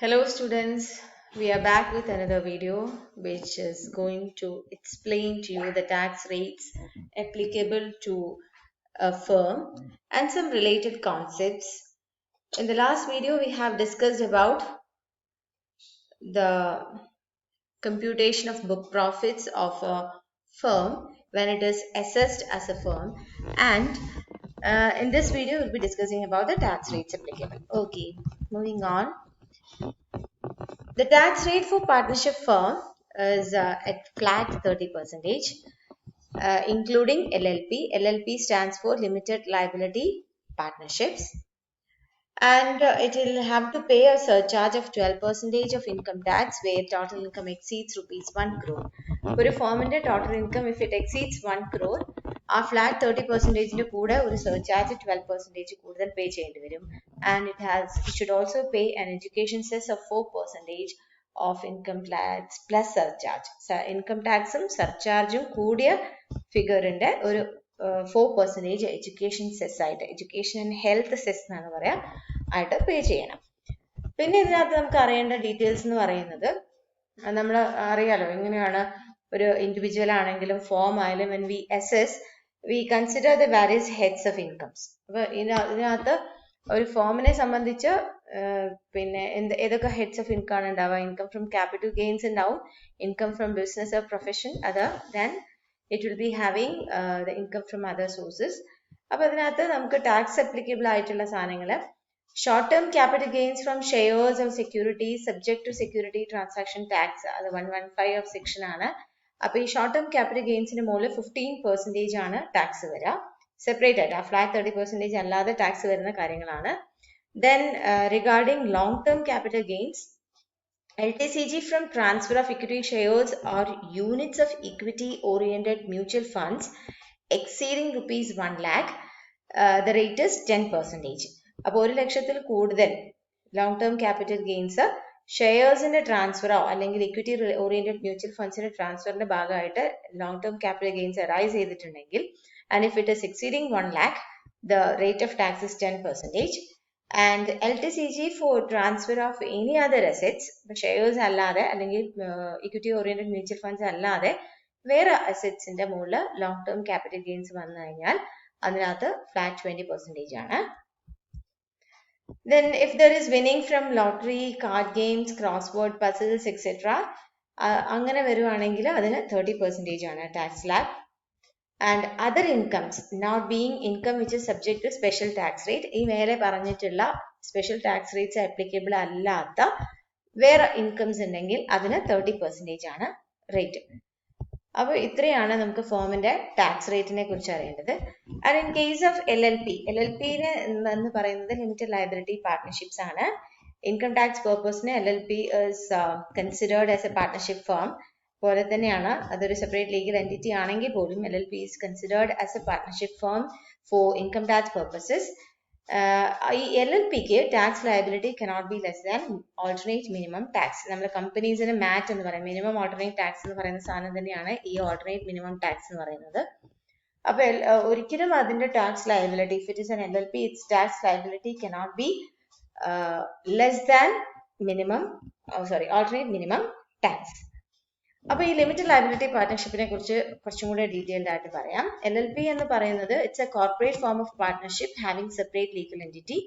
Hello students, we are back with another video which is going to explain to you the tax rates applicable to a firm and some related concepts. In the last video we have discussed about the computation of book profits of a firm when it is assessed as a firm, and in this video we'll be discussing about the tax rates applicable. Okay, moving on. The tax rate for partnership firm is at flat 30%, including LLP. LLP stands for Limited Liability Partnerships. And it will have to pay a surcharge of 12% of income tax where total income exceeds rupees 1 crore. For a firm in the total income, if it exceeds 1 crore, a flat 30% kuda or surcharge 12% കൂടുതൽ pay ചെയ്യേണ്ടി വരും. And it should also pay an education cess of 4% of income tax plus surcharge. Income tax surcharge കൂടിയ ഫിഗറിന്റെ ഒരു 4% education cess ആയിട്ട്, education and health cess എന്നാണ് പറയാ, ആയിട്ട് പേ ചെയ്യണം. പിന്നെ ഇതിനകത്ത് നമുക്ക് അറിയേണ്ട ഡീറ്റെയിൽസ് എന്ന് പറയുന്നത്, നമ്മൾ അറിയാലോ എങ്ങനെയാണ് ഒരു ഇൻഡിവിജ്വൽ ആണെങ്കിലും ഫോം ആയാലും when we assess we consider the various heads of incomes. അപ്പൊ ഇതിനകത്ത് ഒരു ഫോമിനെ സംബന്ധിച്ച് പിന്നെ ഏതൊക്കെ ഹെഡ്സ് ഓഫ് ഇൻകം ആണ് ഉണ്ടാവുക? ഇൻകം ഫ്രം ക്യാപിറ്റൽ ഗെയിൻസ് ഉണ്ടാവും, income from business or profession, other then it will be having the income from other sources. അപ്പോൾ അതിനകത്ത് നമുക്ക് ടാക്സ് അപ്ലിക്കബിൾ ആയിട്ടുള്ള സാധനങ്ങൾ, short term capital gains from shares of securities subject to security transaction tax, അത് 115 of section ആണ്. അപ്പോൾ ഈ short term capital ഗെയിൻസിന് മുകളിൽ 15% ആണ് ടാക്സ് വരിക, സെപ്പറേറ്റ് ആയിട്ട്. ആ ഫ്ലാറ്റ് 30% അല്ലാതെ ടാക്സ് വരുന്ന കാര്യങ്ങളാണ്. Then regarding long term capital gains, LTCG from transfer of equity shares or units of equity oriented mutual funds exceeding rupees 1 lakh, the rate is 10%. അപ്പോൾ 1 ലക്ഷത്തിൽ കൂടുതൽ ലോങ് ടേം ക്യാപിറ്റൽ ഗെയിൻസ് ഷെയർസിന്റെ ട്രാൻസ്ഫറോ അല്ലെങ്കിൽ equity oriented mutual ഫണ്ട്സിന്റെ ട്രാൻസ്ഫറിന്റെ ഭാഗമായിട്ട് long term capital gains arise ചെയ്തിട്ടുണ്ടെങ്കിൽ, and if it is exceeding 1 lakh, the rate of tax is 10%. And LTCG for transfer of any other assets, shares അല്ലാതെ അല്ലെങ്കിൽ equity oriented mutual funds അല്ലാതെ വേറെ അസറ്റ്സിന്റെ മുകളിൽ long term capital gains വന്നു കഴിഞ്ഞാൽ അതിനകത്ത് flat 20% ആണ്. Then if there is winning from lottery, card games, crossword puzzles, etc., അങ്ങനെ വരുവാണെങ്കിൽ അതിന് 30% ആണ് tax slab. And other incomes not being income which is subject to special tax rate, ഈ മേലെ പറഞ്ഞിട്ടുള്ള സ്പെഷ്യൽ ടാക്സ് റേറ്റ്സ് അപ്ലിക്കബിൾ അല്ലാത്ത വേറെ incomes ഉണ്ടെങ്കിൽ അതിന് 30% ആണ് റേറ്റ്. അപ്പോൾ ഇത്രയാണ് നമുക്ക് ഫോമിന്റെ ടാക്സ് റേറ്റിനെ കുറിച്ച് അറിയേണ്ടത്. And in case of LLP, LLP എന്ന് പറയുന്നത് ലിമിറ്റഡ് ലയബിലിറ്റി പാർട്ട്ണർഷിപ്സ് ആണ്. ഇൻകം ടാക്സ് പേർപ്പസിന് LLP is considered as a partnership firm പോലെ തന്നെയാണ്. അതൊരു സെപ്പറേറ്റ് ലീഗൽ എൻറ്റിറ്റി ആണെങ്കിൽ പോലും LLP is considered as a partnership firm for income tax purposes. ഈ LLPക്ക് tax liability cannot be less than alternate minimum tax. നമ്മുടെ കമ്പനീസിന് മാറ്റ് എന്ന് പറയും, മിനിമം ഓൾട്ടർനേറ്റ് ടാക്സ് എന്ന് പറയുന്ന സാധനം തന്നെയാണ് ഈ ഓൾട്ടർനേറ്റ് മിനിമം ടാക്സ് എന്ന് പറയുന്നത്. അപ്പൊ ഒരിക്കലും അതിന്റെ tax liability, if it is an LLP, its tax liability cannot be less than alternate minimum tax. അപ്പോൾ ഈ ലിമിറ്റഡ് ലയബിലിറ്റി പാർട്ട്ണർഷിപ്പിനെ കുറിച്ച് കുറച്ചും കൂടെ ഡീറ്റെയിൽഡ് ആയിട്ട് പറയാം. LLP എന്ന് പറയുന്നത് it's A corporate form of partnership having separate legal entity.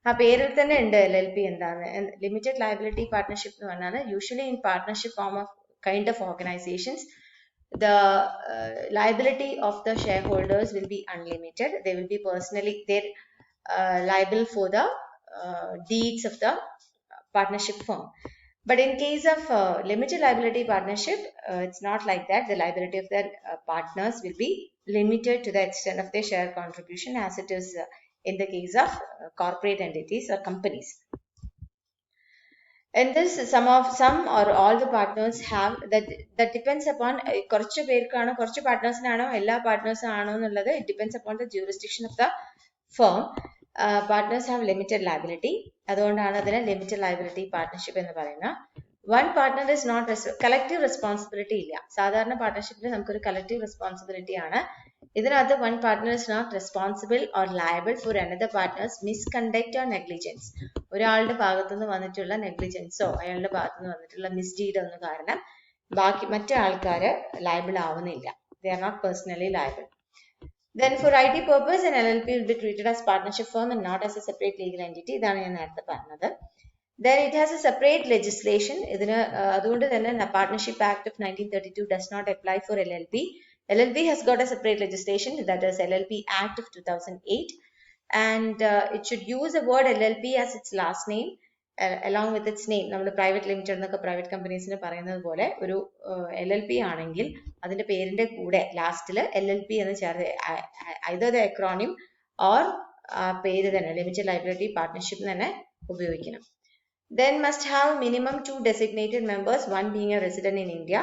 ആ പേരിൽ തന്നെ ഉണ്ട് LLP എന്താണ്. ലിമിറ്റഡ് ലയബിലിറ്റി പാർട്ട്ണർഷിപ്പ് എന്ന് പറഞ്ഞാൽ usually in partnership form of kind of organisations the liability of the shareholders will be unlimited. They will be personally liable for the deeds of the partnership firm. But in case of limited liability partnership, it's not like that. The liability of the partners will be limited to the extent of their share contribution as it is in the case of corporate entities or companies. And this some or all the partners have that depends upon കുറച്ച് പേർക്കാണോ കുറച്ച് പാർട്ട്നേഴ്സിനാണോ എല്ലാ partners ആണോ എന്നുള്ളത്, it depends upon the jurisdiction of the firm. Partners have limited liability, അതുകൊണ്ടാണ് അതിനെ limited liability partnership എന്ന് പറയുന്നത്. One partner is not collective responsibility ഇല്ല. സാധാരണ പാർട്ട്ണർഷിപ്പിൽ നമുക്കൊരു കളക്റ്റീവ് റെസ്പോൺസിബിലിറ്റി ആണ്. ഇതിനകത്ത് one partner is not responsible or liable for another partner's misconduct or negligence. ഒരാളുടെ ഭാഗത്തുനിന്ന് വന്നിട്ടുള്ള നെഗ്ലിജൻസോ അയാളുടെ ഭാഗത്തുനിന്ന് വന്നിട്ടുള്ള മിസ്ഡീഡ് ഒന്നും കാരണം ബാക്കി മറ്റു ആൾക്കാർ ലയബിൾ ആവുന്നില്ല. They are not personally liable. Then for IT purpose, an LLP will be treated as partnership firm and not as a separate legal entity. ഇതാണ് ഞാൻ നേരത്തെ പറഞ്ഞത്. Then it has a separate legislation. ഇതിന് അതുകൊണ്ട് തന്നെ Partnership Act of 1932 does not apply for LLP. LLP has got a separate legislation, that is LLP Act of 2008, and it should use the word LLP as its last name along with its name. നമ്മുടെ private limited എന്നൊക്കെ private കമ്പനീസിന് പറയുന്നത് പോലെ ഒരു LLP ആണെങ്കിൽ അതിന്റെ പേരിന്റെ കൂടെ ലാസ്റ്റിൽ LLP എന്ന് ചേർത്ത് either the acronym or പേര് തന്നെ ലിമിറ്റഡ് ലയബിലിറ്റി പാർട്ട്ണർഷിപ്പ് തന്നെ ഉപയോഗിക്കണം. Then must have minimum 2 designated members, one being a resident in India.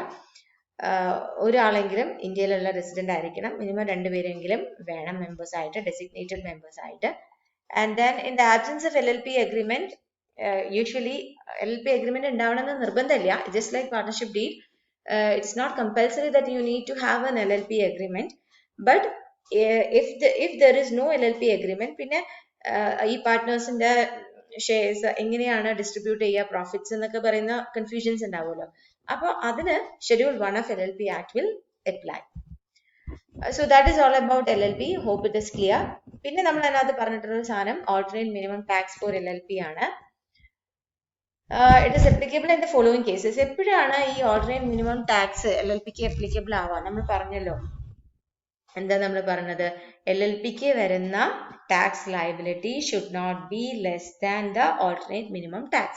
ഒരാളെങ്കിലും ഇന്ത്യയിലുള്ള റെസിഡന്റ് ആയിരിക്കണം, മിനിമം 2 പേരെങ്കിലും വേണം മെമ്പേഴ്സ് ആയിട്ട്, ഡെസിഗ്നേറ്റഡ് മെമ്പേഴ്സ് ആയിട്ട്. And then in the absence of LLP agreement, usually LLP agreement ഉണ്ടാവണമെന്ന് നിർബന്ധമില്ല. Just like partnership deed, it's not compulsory that you need to have an LLP agreement, but if there is no LLP agreement, പിന്നെ ഈ പാർട്ട്നേഴ്സിന്റെ shares എങ്ങനെയാണ് distribute ചെയ്യുക, profits എന്നൊക്കെ പറയുന്ന confusions ഉണ്ടാവുമല്ലോ. അപ്പോൾ അതിന് Schedule 1 of LLP Act will apply. So that is all about LLP. Hope it is clear. പിന്നെ നമ്മൾ അതിനകത്ത് പറഞ്ഞിട്ടുള്ള സാധനം alternate minimum tax for LLP ആണ്. It is applicable in the following cases. എപ്പോഴാണ് ഈ alternate minimum tax LLPക്ക് applicable ആവുക? നമ്മൾ പറഞ്ഞല്ലോ, എന്താ നമ്മൾ പറഞ്ഞത്, LLPക്ക് വരുന്ന tax liability should not be less than the alternate minimum tax.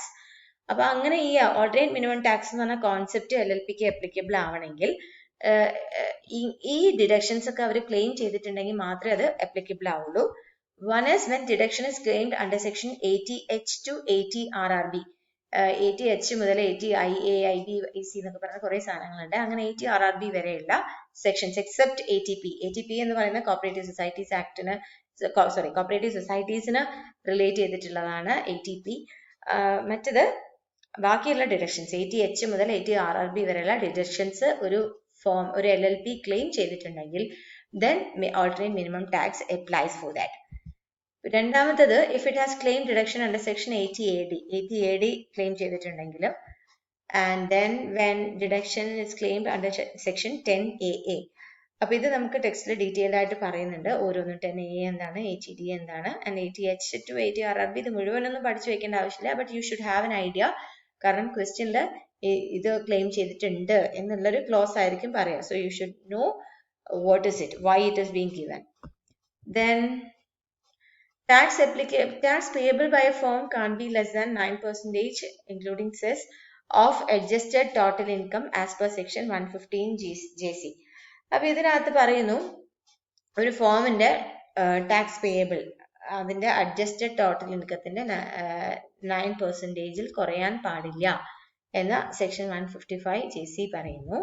അപ്പൊ അങ്ങനെ ഈ alternate minimum tax എന്ന് പറഞ്ഞ കോൺസെപ്റ്റ് LLPക്ക് applicable ആവണമെങ്കിൽ ഈ ഡിഡക്ഷൻസ് ഒക്കെ അവർ ക്ലെയിം ചെയ്തിട്ടുണ്ടെങ്കിൽ മാത്രമേ അത് applicable ആവുള്ളൂ. One is when deduction is claimed under section 80H to 80 RRB. 80H മുതൽ 80IA, IB, IC എന്നൊക്കെ പറഞ്ഞ കുറെ സാധനങ്ങളുണ്ട്. അങ്ങനെ 80 RRB വരെയുള്ള സെക്ഷൻസ് എക്സെപ്റ്റ് ATP. ATP എന്ന് പറയുന്ന കോപ്പറേറ്റീവ് സൊസൈറ്റീസ് ആക്ടിന് കോപ്പറേറ്റീവ് സൊസൈറ്റീസിന് റിലേറ്റ് ചെയ്തിട്ടുള്ളതാണ് ATP. മറ്റത് ബാക്കിയുള്ള ഡിഡക്ഷൻസ് 80H മുതൽ 80 RRB വരെയുള്ള ഡിഡക്ഷൻസ് ഒരു LLP ക്ലെയിം ചെയ്തിട്ടുണ്ടെങ്കിൽ then alternate minimum tax applies for that. രണ്ടാമത്തത് if it has claimed deduction under section 80AD claim ചെയ്തിട്ടുണ്ടെങ്കിൽ, and then when deduction is claimed under section 10AA. അപ്പൊ ഇത് നമുക്ക് ടെക്സ്റ്റിൽ ഡീറ്റെയിൽഡ് ആയിട്ട് പറയുന്നുണ്ട് ഓരോന്നും. 10AA എന്താണ്, 80D എന്താണ്, and 80H to 80 RRB ഇത് മുഴുവനൊന്നും പഠിച്ചു വെക്കേണ്ട ആവശ്യമില്ല, but you should have an idea. കാരണം ക്വസ്റ്റ്യനിൽ ഇത് ക്ലെയിം ചെയ്തിട്ടുണ്ട് എന്നുള്ളൊരു ക്ലോസ് ആയിരിക്കും പറയാം. So you should know what is it, why it is being given. Then tax payable by a firm can't be less than 9% including cess of adjusted total income as per section 115 JC. അപ്പൊ ഇതിനകത്ത് പറയുന്നു ഒരു ഫോമിന്റെ tax payable അതിന്റെ adjusted total ഇൻകത്തിന്റെ 9% കുറയാൻ പാടില്ല എന്ന section 155 JC പറയുന്നു.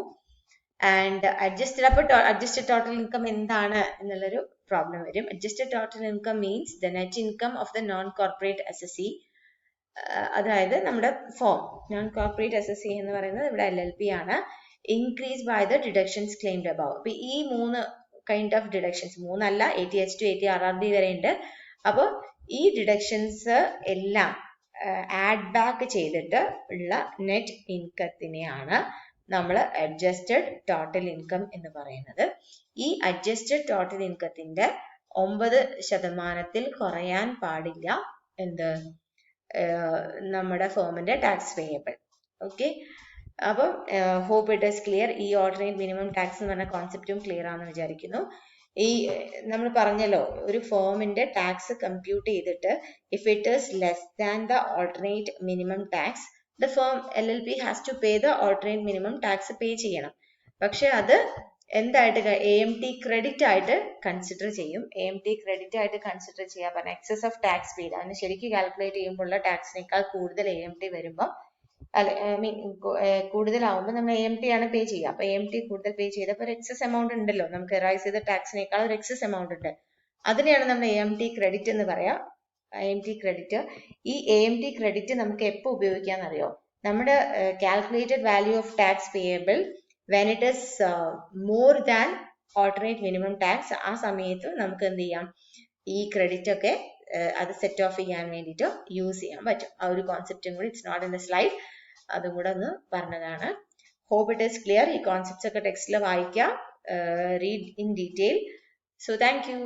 ആൻഡ് അഡ്ജസ്റ്റഡ് ടോട്ടൽ ഇൻകം എന്താണ് എന്നുള്ളൊരു പ്രോബ്ലം വരും. Adjusted total income means the net income of the non corporate assessee. അതായത് നമ്മുടെ ഫോം നോൺ കോർപ്പറേറ്റ് അസസി എന്ന് പറയുന്നത് ഇവിടെ LLP ആണ്. Increase by the deductions claimed above. അപ്പൊ ഈ 3 കൈൻഡ് ഓഫ് ഡിഡക്ഷൻസ്, 3 അല്ല 80H to 80 RRB വരെ ഉണ്ട്. അപ്പോൾ ഈ ഡിഡക്ഷൻസ് എല്ലാം ആഡ് ബാക്ക് ചെയ്തിട്ട് ഉള്ള നെറ്റ് ഇൻകത്തിനെയാണ് നമ്മൾ അഡ്ജസ്റ്റഡ് ടോട്ടൽ ഇൻകം എന്ന് പറയുന്നത്. ഈ അഡ്ജസ്റ്റഡ് ടോട്ടൽ ഇൻകത്തിന്റെ 9% കുറയാൻ പാടില്ല എന്ത് നമ്മുടെ ഫോമിന്റെ ടാക്സ് പേയബിൾ. ഓക്കെ, അപ്പം ഹോപ്പ് ഇറ്റ് ഈസ് ക്ലിയർ. ഈ ഓൾട്ടർനേറ്റ് മിനിമം ടാക്സ് എന്ന് പറഞ്ഞ കോൺസെപ്റ്റും ക്ലിയർ ആണെന്ന് വിചാരിക്കുന്നു. ഈ നമ്മൾ പറഞ്ഞല്ലോ ഒരു ഫോമിന്റെ ടാക്സ് കമ്പ്യൂട്ട് ചെയ്തിട്ട് if it is less than the alternate minimum tax the firm LLP has to pay the alternate minimum tax pay ചെയ്യണം. പക്ഷെ അത് എന്തായിട്ട് AMT ക്രെഡിറ്റ് ആയിട്ട് കൺസിഡർ ചെയ്യും. AMT ക്രെഡിറ്റ് ആയിട്ട് കൺസിഡർ ചെയ്യാൻ പറഞ്ഞ എക്സസ് ഓഫ് ടാക്സ് പെയ്ഡ് അതിന് ശരിക്കും കാൽക്കുലേറ്റ് ചെയ്യുമ്പോഴുള്ള ടാക്സിനേക്കാൾ കൂടുതൽ AMT വരുമ്പോൾ കൂടുതലാവുമ്പോൾ നമ്മൾ AMT ആണ് പേ ചെയ്യുക. അപ്പൊ AMT കൂടുതൽ പേ ചെയ്തപ്പോൾ ഒരു എക്സസ് എമൗണ്ട് ഉണ്ടല്ലോ, നമുക്ക് റൈസ് ചെയ്ത ടാക്സിനേക്കാൾ ഒരു എക്സസ് എമൗണ്ട് ഉണ്ട്. അതിനെയാണ് നമ്മൾ AMT ക്രെഡിറ്റ് എന്ന് പറയാം. AMT credit. ഈ AMT ക്രെഡിറ്റ് നമുക്ക് എപ്പോൾ ഉപയോഗിക്കാന്നറിയോ? നമ്മുടെ calculated value of tax payable when it is more than alternate minimum tax ആ സമയത്ത് നമുക്ക് എന്ത് ചെയ്യാം ഈ ക്രെഡിറ്റ് ഒക്കെ അത് സെറ്റ് ഓഫ് ചെയ്യാൻ വേണ്ടിയിട്ട് യൂസ് ചെയ്യാൻ പറ്റും ആ ഒരു കോൺസെപ്റ്റും കൂടി it's not in the slide അതും കൂടെ ഒന്ന് പറഞ്ഞതാണ് hope it is clear ഈ കോൺസെപ്റ്റ്സ് ഒക്കെ ടെക്സ്റ്റിൽ വായിക്കാം read in detail so thank you